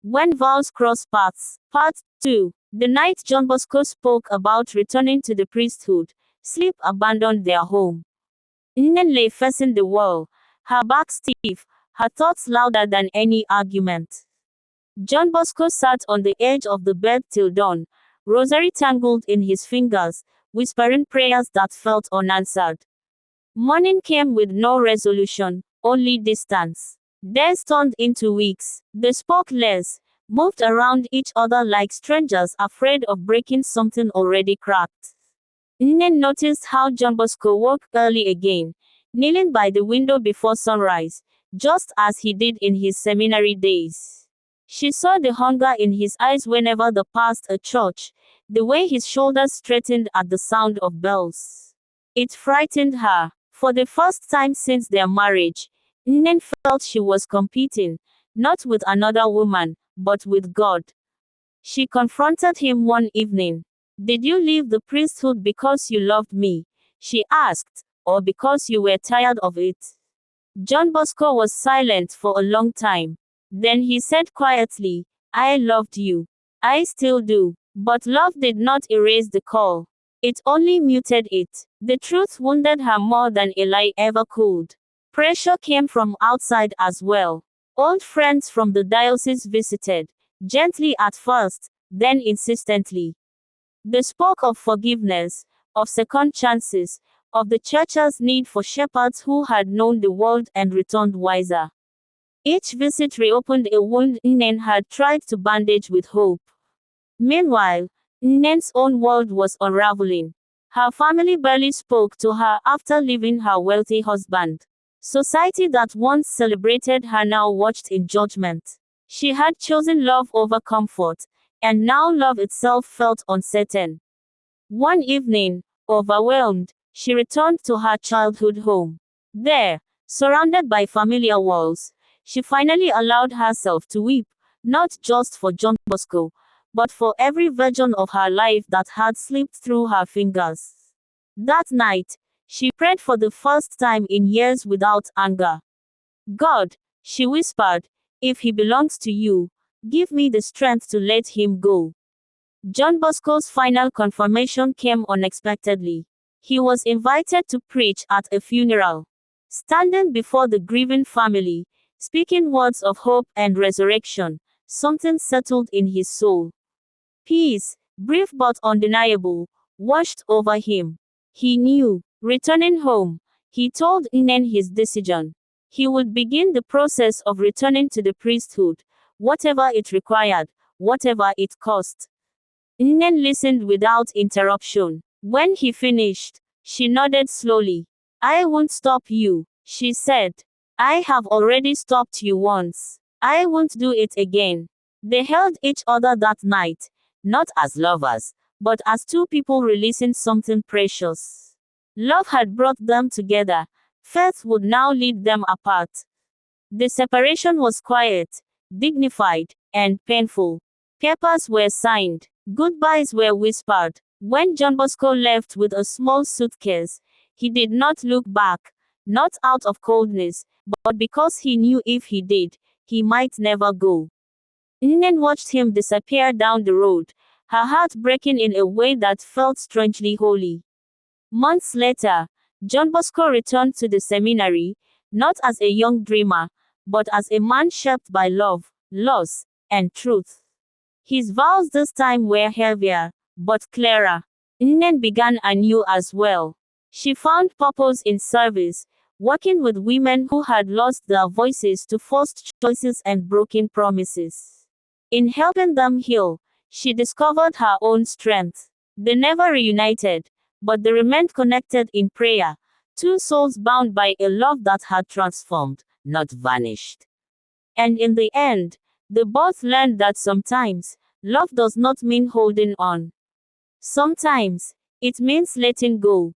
When Vows Cross Paths. Part 2. The night John Bosco spoke about returning to the priesthood, sleep abandoned their home. Nnen lay facing the wall, her back stiff, her thoughts louder than any argument. John Bosco sat on the edge of the bed till dawn, rosary tangled in his fingers, whispering prayers that felt unanswered. Morning came with no resolution, only distance. Days turned into weeks. They spoke less, moved around each other like strangers afraid of breaking something already cracked. Nnen noticed how John Bosco woke early again, kneeling by the window before sunrise, just as he did in his seminary days. She saw the hunger in his eyes whenever they passed a church, the way his shoulders straightened at the sound of bells. It frightened her. For the first time since their marriage, Nnen felt she was competing, not with another woman, but with God. She confronted him one evening. "Did you leave the priesthood because you loved me?" she asked, "or because you were tired of it?" John Bosco was silent for a long time. Then he said quietly, "I loved you. I still do. But love did not erase the call. It only muted it." The truth wounded her more than a lie ever could. Pressure came from outside as well. Old friends from the diocese visited, gently at first, then insistently. They spoke of forgiveness, of second chances, of the church's need for shepherds who had known the world and returned wiser. Each visit reopened a wound Nnen had tried to bandage with hope. Meanwhile, Nnen's own world was unraveling. Her family barely spoke to her after leaving her wealthy husband. Society that once celebrated her now watched in judgment. She had chosen love over comfort, and now love itself felt uncertain. One evening, overwhelmed, she returned to her childhood home. There, surrounded by familiar walls, she finally allowed herself to weep, not just for John Bosco, but for every version of her life that had slipped through her fingers. That night, she prayed for the first time in years without anger. "God," she whispered, "if he belongs to you, give me the strength to let him go." John Bosco's final confirmation came unexpectedly. He was invited to preach at a funeral. Standing before the grieving family, speaking words of hope and resurrection, something settled in his soul. Peace, brief but undeniable, washed over him. He knew. Returning home, he told Nnen his decision. He would begin the process of returning to the priesthood, whatever it required, whatever it cost. Nnen listened without interruption. When he finished, she nodded slowly. "I won't stop you," she said. "I have already stopped you once. I won't do it again." They held each other that night, not as lovers, but as two people releasing something precious. Love had brought them together. Faith would now lead them apart. The separation was quiet, dignified, and painful. Papers were signed. Goodbyes were whispered. When John Bosco left with a small suitcase, he did not look back, not out of coldness, but because he knew if he did, he might never go. Nnen watched him disappear down the road, her heart breaking in a way that felt strangely holy. Months later, John Bosco returned to the seminary, not as a young dreamer, but as a man shaped by love, loss, and truth. His vows this time were heavier, but clearer. Nnen began anew as well. She found purpose in service, working with women who had lost their voices to forced choices and broken promises. In helping them heal, she discovered her own strength. They never reunited, but they remained connected in prayer, two souls bound by a love that had transformed, not vanished. And in the end, they both learned that sometimes, love does not mean holding on. Sometimes, it means letting go.